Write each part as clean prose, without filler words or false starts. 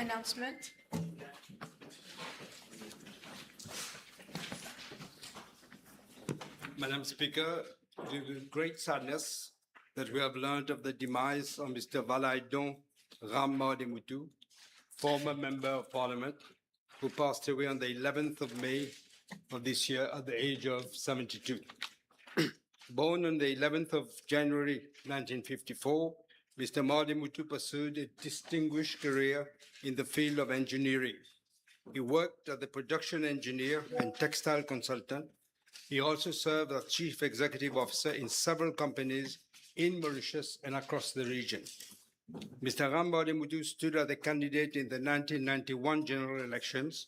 Announcement. Madam Speaker, with great sadness that we have learned of the demise of Mr. Valaidon Rammademutu, former Member of Parliament, who passed away on the 11th of May of this year at the age of 72. Born on the 11th of January 1954, Mr. Mademutu pursued a distinguished career in the field of engineering. He worked as a production engineer and textile consultant. He also served as Chief Executive Officer in several companies in Mauritius and across the region. Mr. Rammademutu stood as a candidate in the 1991 general elections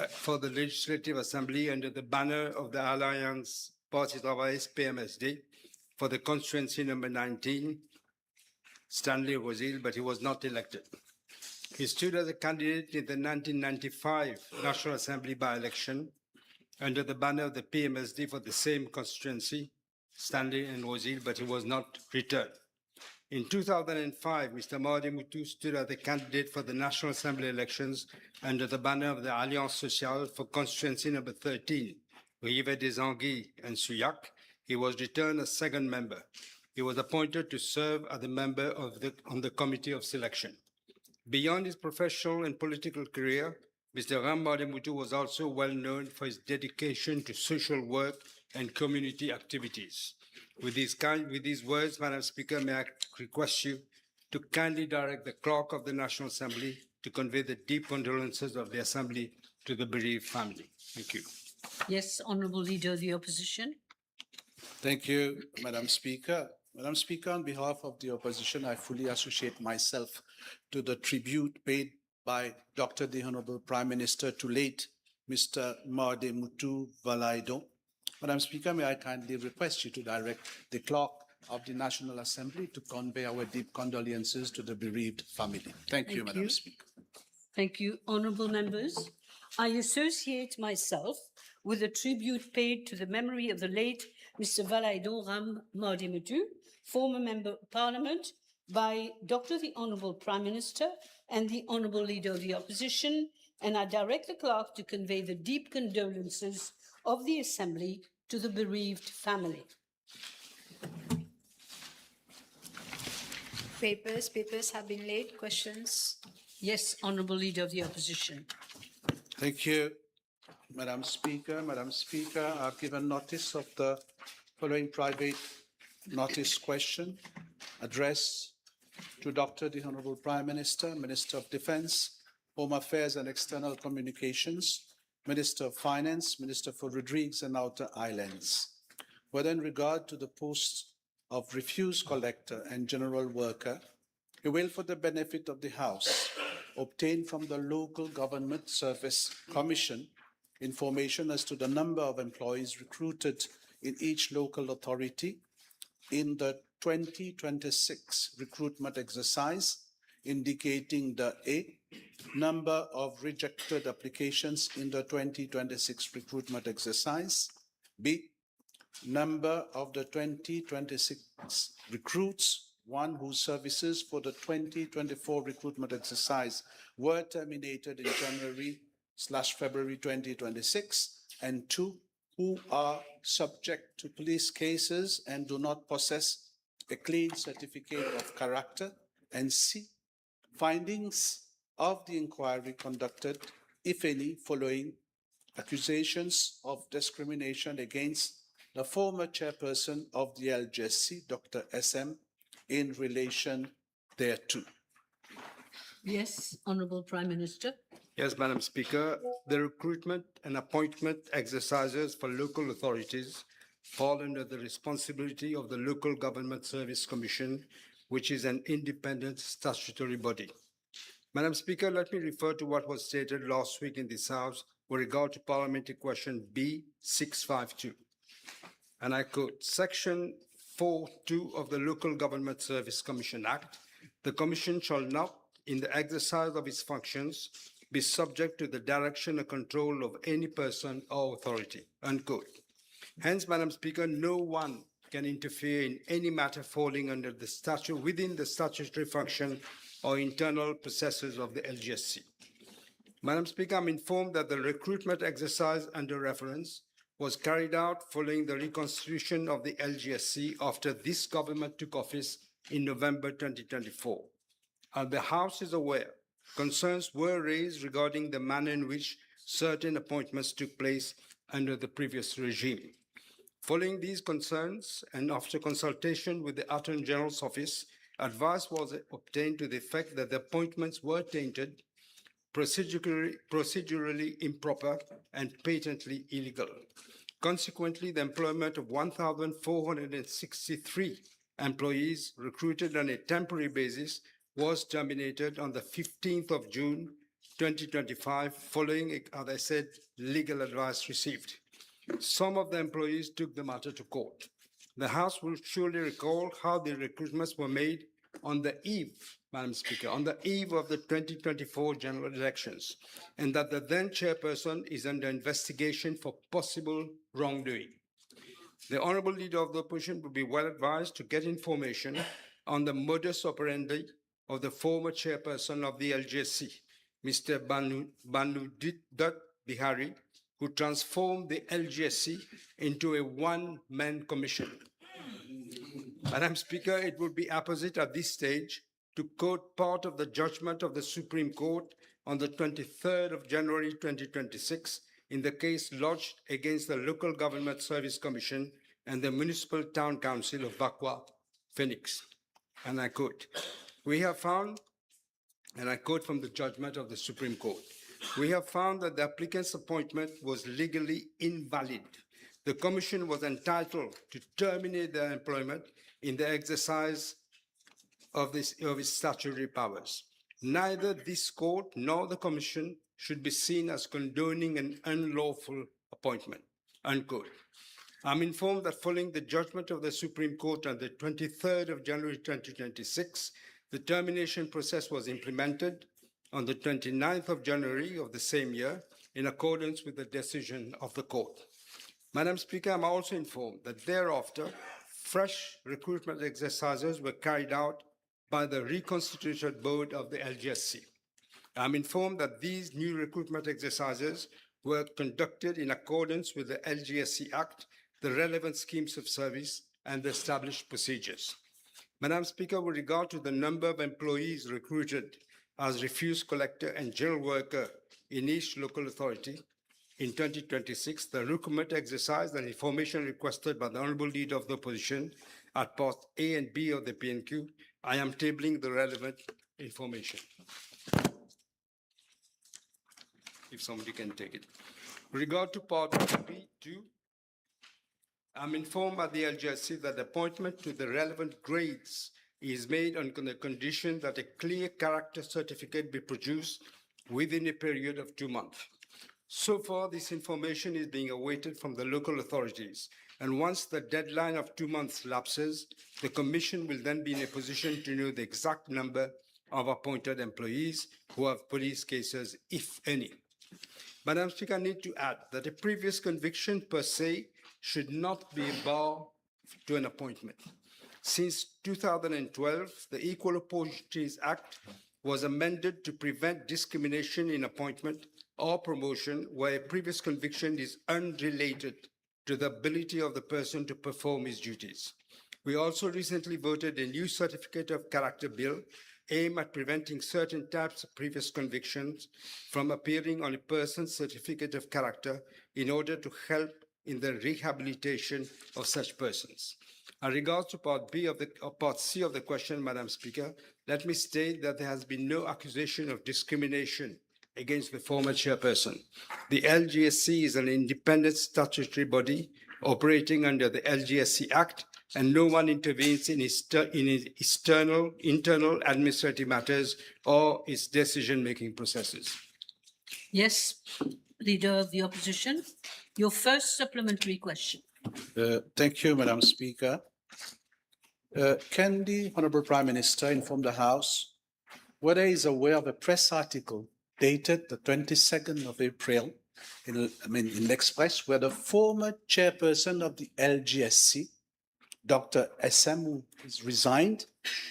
for the Legislative Assembly under the banner of the Alliance Parti Travailliste PMSD for the constituency number 19, Stanley Rosil, but he was not elected. He stood as a candidate in the 1995 National Assembly by-election under the banner of the PMSD for the same constituency, Stanley and Rosil, but he was not returned. In 2005, Mr. Mademutu stood as a candidate for the National Assembly elections under the banner of the Alliance Sociale for constituency number 13, Rivet des Anguilles and Souillac. He was returned as second member. He was appointed to serve as a member on the Committee of Selection. Beyond his professional and political career, Mr. Rammademutu was also well known for his dedication to social work and community activities. With these words, Madam Speaker, may I request you to kindly direct the clerk of the National Assembly to convey the deep condolences of the Assembly to the bereaved family. Thank you. Yes, Honourable Leader of the Opposition. Thank you, Madam Speaker. Madam Speaker, on behalf of the Opposition, I fully associate myself to the tribute paid by Dr. the Honourable Prime Minister to late Mr. Mademutu Valaidon. Madam Speaker, may I kindly request you to direct the clerk of the National Assembly to convey our deep condolences to the bereaved family. Thank you, Madam Speaker. Thank you, honourable members. I associate myself with the tribute paid to the memory of the late Mr. Valaidon Rammademutu, former Member of Parliament, by Dr. the Honourable Prime Minister and the Honourable Leader of the Opposition, and I direct the clerk to convey the deep condolences of the Assembly to the bereaved family. Papers have been laid. Questions? Yes, Honourable Leader of the Opposition. Thank you, Madam Speaker. Madam Speaker, I've given notice of the following private notice question addressed to Dr. the Honourable Prime Minister, Minister of Defence, Home Affairs and External Communications, Minister of Finance, Minister for Rodrigues and Outer Islands. Whether in regard to the posts of refuse collector and general worker, he will, for the benefit of the House, obtain from the Local Government Service Commission information as to the number of employees recruited in each local authority in the 2026 recruitment exercise, indicating the A, number of rejected applications in the 2026 recruitment exercise, B, number of the 2026 recruits, one whose services for the 2024 recruitment exercise were terminated in January/February 2026, and two, who are subject to police cases and do not possess a clean certificate of character, and C, findings of the inquiry conducted, if any, following accusations of discrimination against the former chairperson of the LGSC, Dr. SM, in relation thereto. Yes, Honourable Prime Minister. Yes, Madam Speaker. The recruitment and appointment exercises for local authorities fall under the responsibility of the Local Government Service Commission, which is an independent statutory body. Madam Speaker, let me refer to what was stated last week in this House with regard to Parliamentary Question B652. And I quote, Section 4.2 of the Local Government Service Commission Act, the Commission shall not, in the exercise of its functions, be subject to the direction or control of any person or authority, unquote. Hence, Madam Speaker, no one can interfere in any matter falling under the statute, within the statutory function or internal processes of the LGSC. Madam Speaker, I'm informed that the recruitment exercise under reference was carried out following the reconstitution of the LGSC after this government took office in November 2024. As the House is aware, concerns were raised regarding the manner in which certain appointments took place under the previous regime. Following these concerns and after consultation with the Attorney General's office, advice was obtained to the effect that the appointments were tainted, procedurally improper, and patently illegal. Consequently, the employment of 1,463 employees recruited on a temporary basis was terminated on the 15th of June 2025, following, as I said, legal advice received. Some of the employees took the matter to court. The House will surely recall how the recruitments were made on the eve, Madam Speaker, on the eve of the 2024 general elections, and that the then chairperson is under investigation for possible wrongdoing. The Honourable Leader of the Opposition would be well advised to get information on the modus operandi of the former chairperson of the LGSC, Mr. Banudit Bihari, who transformed the LGSC into a one-man commission. Madam Speaker, it would be apposite at this stage to quote part of the judgment of the Supreme Court on the 23rd of January 2026 in the case lodged against the Local Government Service Commission and the Municipal Town Council of Bakwa, Phoenix. And I quote, "We have found," and I quote from the judgment of the Supreme Court, "We have found that the applicant's appointment was legally invalid. The Commission was entitled to terminate their employment in the exercise of its statutory powers. Neither this court nor the Commission should be seen as condoning an unlawful appointment," unquote. I'm informed that following the judgment of the Supreme Court on the 23rd of January 2026, the termination process was implemented on the 29th of January of the same year in accordance with the decision of the court. Madam Speaker, I'm also informed that thereafter, fresh recruitment exercises were carried out by the reconstituted board of the LGSC. I'm informed that these new recruitment exercises were conducted in accordance with the LGSC Act, the relevant schemes of service, and the established procedures. Madam Speaker, with regard to the number of employees recruited as refuse collector and general worker in each local authority in 2026, the recruitment exercise and information requested by the Honourable Leader of the Opposition at part A and B of the PNQ, I am tabling the relevant information. If somebody can take it. With regard to part B2, I'm informed by the LGSC that the appointment to the relevant grades is made on the condition that a clear character certificate be produced within a period of 2 months. So far, this information is being awaited from the local authorities, and once the deadline of 2 months lapses, the Commission will then be in a position to know the exact number of appointed employees who have police cases, if any. Madam Speaker, I need to add that a previous conviction per se should not be a bar to an appointment. Since 2012, the Equal Opportunities Act was amended to prevent discrimination in appointment or promotion where a previous conviction is unrelated to the ability of the person to perform his duties. We also recently voted a new certificate of character bill aimed at preventing certain types of previous convictions from appearing on a person's certificate of character in order to help in the rehabilitation of such persons. In regards to part C of the question, Madam Speaker, let me state that there has been no accusation of discrimination against the former chairperson. The LGSC is an independent statutory body operating under the LGSC Act, and no one intervenes in its internal administrative matters or its decision-making processes. Yes, Leader of the Opposition, your first supplementary question. Thank you, Madam Speaker. Can the Honourable Prime Minister inform the House whether he is aware of a press article dated the 22nd of April in L'Express, where the former chairperson of the LGSC, Dr. SM, who is resigned,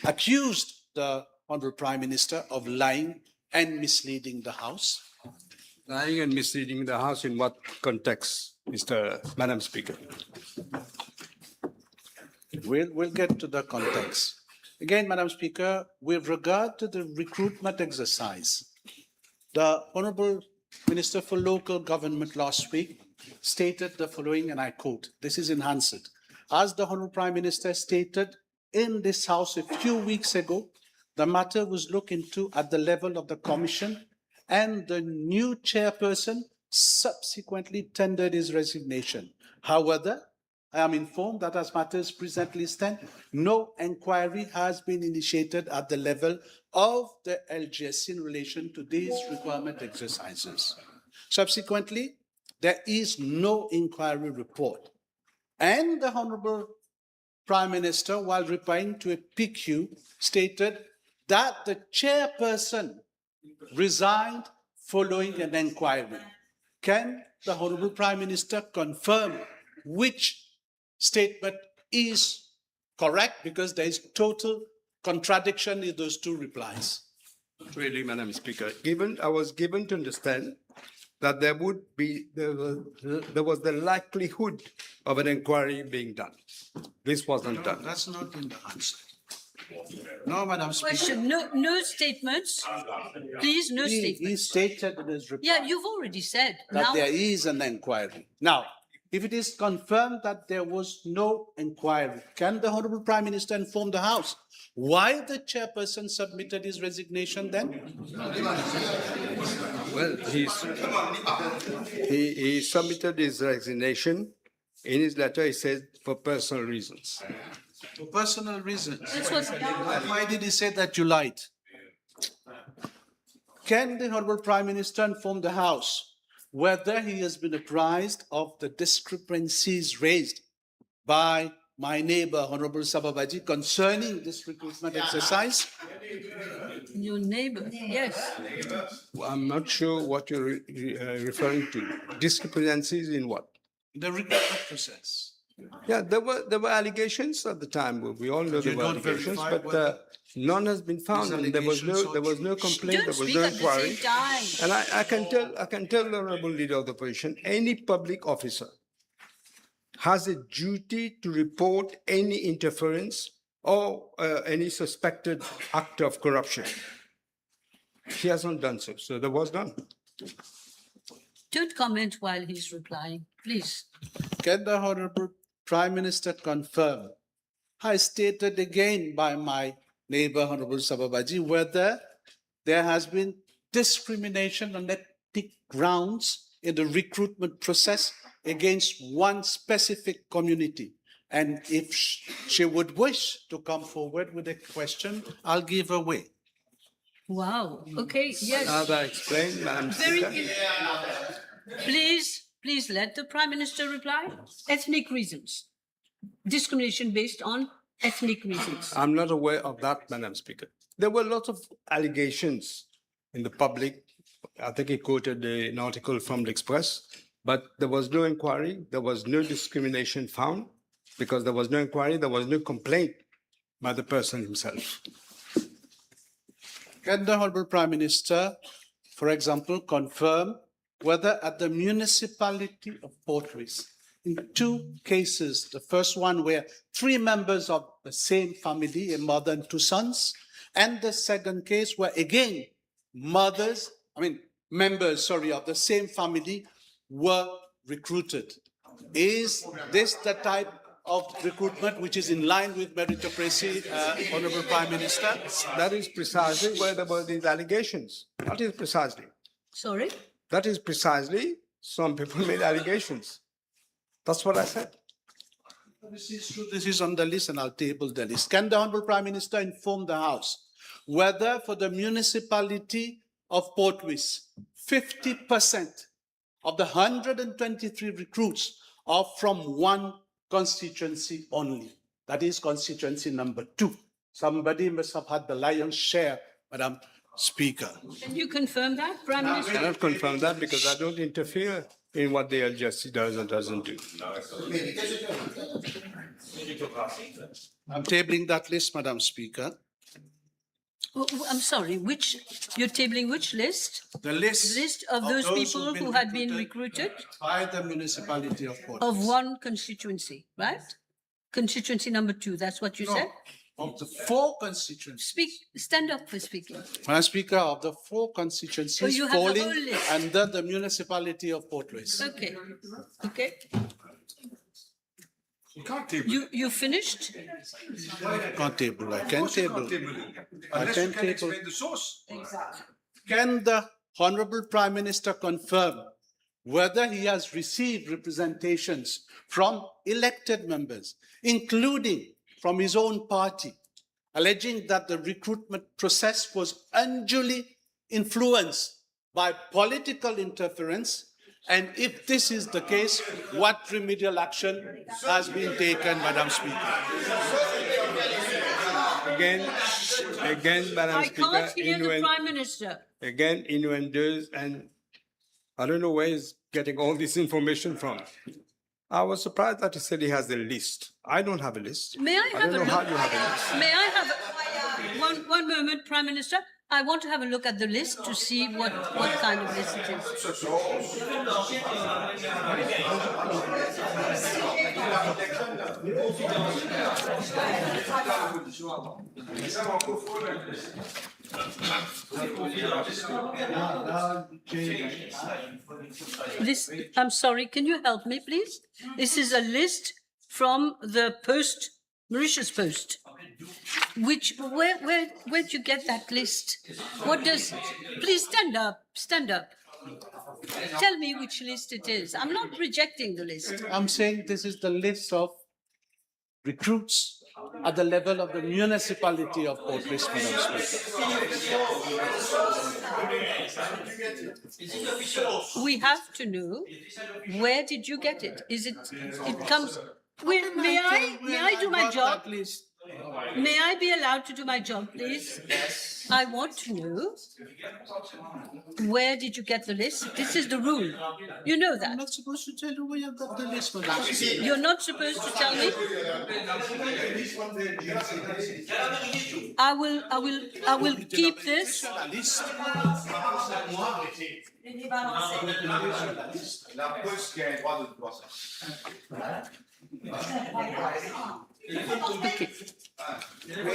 accused the Honorable Prime Minister of lying and misleading the House? Lying and misleading the House in what context, Madam Speaker? We'll get to the context. Again, Madam Speaker, with regard to the recruitment exercise, the Honorable Minister for Local Government last week stated the following, and I quote, this is in Hansard. As the Honorable Prime Minister stated in this House a few weeks ago, the matter was looked into at the level of the Commission, and the new chairperson subsequently tendered his resignation. However, I am informed that as matters presently stand, no inquiry has been initiated at the level of the LGSC in relation to these requirement exercises. Subsequently, there is no inquiry report. And the Honorable Prime Minister, while replying to a PQ, stated that the chairperson resigned following an inquiry. Can the Honorable Prime Minister confirm which statement is correct? Because there is total contradiction in those two replies. Really, Madam Speaker, I was given to understand that there was the likelihood of an inquiry being done. This wasn't done. That's not in the answer. No, Madam Speaker. Question, no statements. Please, no He statements. stated in his reply Yeah, you've already said. that Now, there is an inquiry. Now, if it is confirmed that there was no inquiry, can the Honorable Prime Minister inform the House why the chairperson submitted his resignation then? Well, he submitted his resignation. In his letter, he said for personal reasons. For personal reasons. that's what, Why did he say that you lied? Can the Honorable Prime Minister inform the House whether he has been apprised of the discrepancies raised by my neighbor, Honorable Sababaji, concerning this recruitment exercise? your neighbor, yes. I'm not sure what you're referring to. Discrepancies in what? The recruitment process. Yeah, there were allegations at the time. We all know there were don't allegations, verify but none has been found, and there was no complaint, Don't there was speak no at the inquiry. same time. And I can tell the Honourable Leader of the Opposition, any public officer has a duty to report any interference or any suspected act of corruption. He hasn't done so, so there was none. Don't comment while he's replying, please. Can the Honorable Prime Minister confirm, as stated again by my neighbor, Honorable Sababaji, whether there has been discrimination on ethnic grounds in the recruitment process against one specific community? And if she would wish to come forward with a question, I'll give her way. Wow, okay, yes. As I explained, Madam Speaker. Please let the Prime Minister reply. Ethnic reasons. Discrimination based on ethnic reasons. I'm not aware of that, Madam Speaker. There were lots of allegations in the public. I think he quoted an article from the Express, but there was no inquiry. There was no discrimination found. Because there was no inquiry, there was no complaint by the person himself. Can the Honorable Prime Minister, for example, confirm whether at the municipality of Port Louis, in two cases, the first one where 3 members of the same family, a mother and 2 sons, and the second case where again, members of the same family were recruited. Is this the type of recruitment which is in line with meritocracy, Honorable Prime Minister? That is precisely where there were these allegations. That is precisely. Sorry? That is precisely, some people made allegations. That's what I said. This is true. This is on the list, and I'll table the list. Can the Honorable Prime Minister inform the House whether for the municipality of Port Louis, 50% of the 123 recruits are from one constituency only? That is constituency number 2. Somebody must have had the lion's share, Madam Speaker. Can you confirm that, Prime Minister? I cannot confirm that because I don't interfere in what the LGSC does and doesn't do. I'm tabling that list, Madam Speaker. I'm sorry, you're tabling which list? The list. List of those people who've who had been recruited by the municipality of Port of Louis. one constituency, right? Constituency number 2, that's what you No, said? of the 4 constituencies. Stand up for speaking. Madam Speaker, of the 4 constituencies you have the falling whole list. under the municipality of Port Louis. Okay, okay. You can't table. You finished? Can't table, I can table. Unless can you can table. explain the source. Can the Honorable Prime Minister confirm whether he has received representations from elected members, including from his own party, alleging that the recruitment process was unduly influenced by political interference? And if this is the case, what remedial action has been taken, Madam Speaker? Again, Madam I Speaker, can't hear the Prime Minister. again, innuendos, and I don't know where he's getting all this information from. I was surprised that he said he has the list. I don't have a list. May I have don't a know how look? you have a list. May I have one moment, Prime Minister? I want to have a look at the list to see what kind of list it is. This, I'm sorry, can you help me, please? This is a list from the Post, Mauritius Post. Where'd you get that list? What does, please stand up. Tell me which list it is. I'm not rejecting the list. I'm saying this is the list of recruits at the level of the municipality of Port Louis, Madam Speaker. We have to know, where did you get it? It comes, may I do my job? May I be allowed to do my job, please? I want to know, where did you get the list? This is the rule. You know I'm that. not supposed to tell you where you got the list, Madam Speaker. You're not supposed to tell me. I will keep this.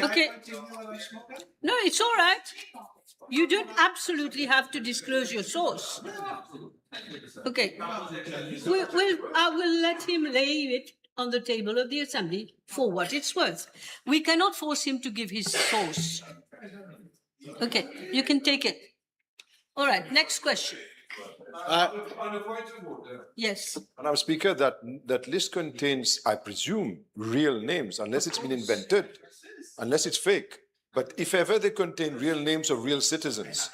Okay. No, it's all right. You don't absolutely have to disclose your source. Okay. I will let him lay it on the table of the Assembly for what it's worth. We cannot force him to give his source. Okay, you can take it. All right, next question. Yes. Madam Speaker, that list contains, I presume, real names, unless it's been invented, unless it's fake. But if ever they contain real names of real citizens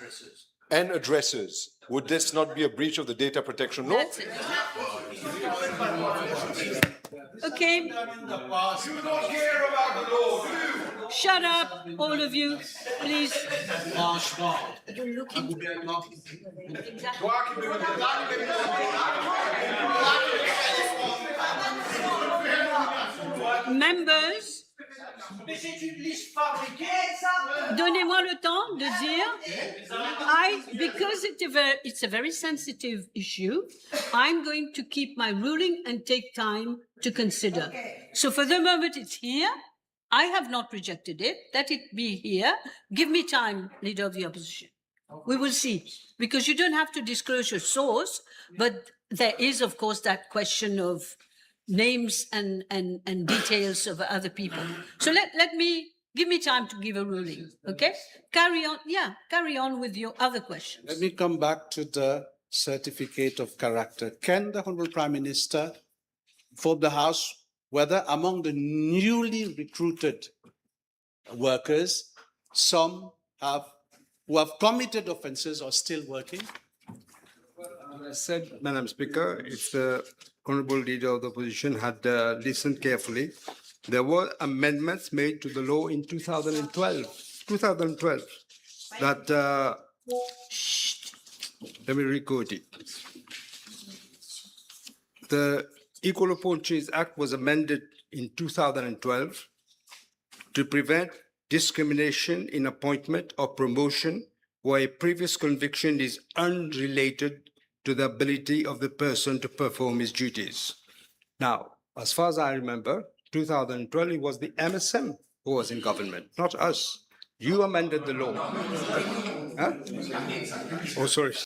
and addresses, would this not be a breach of the data protection law? That's it. Okay. Shut up, all of you, please. You're looking. Members, donnez-moi le temps de dire, because it's a very sensitive issue, I'm going to keep my ruling and take time to consider. So for the moment it's here. I have not rejected it. Let it be here. Give me time, Leader of the Opposition. We will see. Because you don't have to disclose your source, but there is, of course, that question of names and details of other people. So give me time to give a ruling, okay? Carry on with your other questions. Let me come back to the certificate of character. Can the Honourable Prime Minister inform the House whether among the newly recruited workers, some who have committed offences are still working? As I said, Madam Speaker, if the Honourable Leader of the Opposition had listened carefully, there were amendments made to the law in 2012 that, let me record it. The Equal Opportunities Act was amended in 2012 to prevent discrimination in appointment or promotion where a previous conviction is unrelated to the ability of the person to perform his duties. Now, as far as I remember, 2012, it was the MSM who was in government, not us. You amended the law. Huh? Oh, sorry.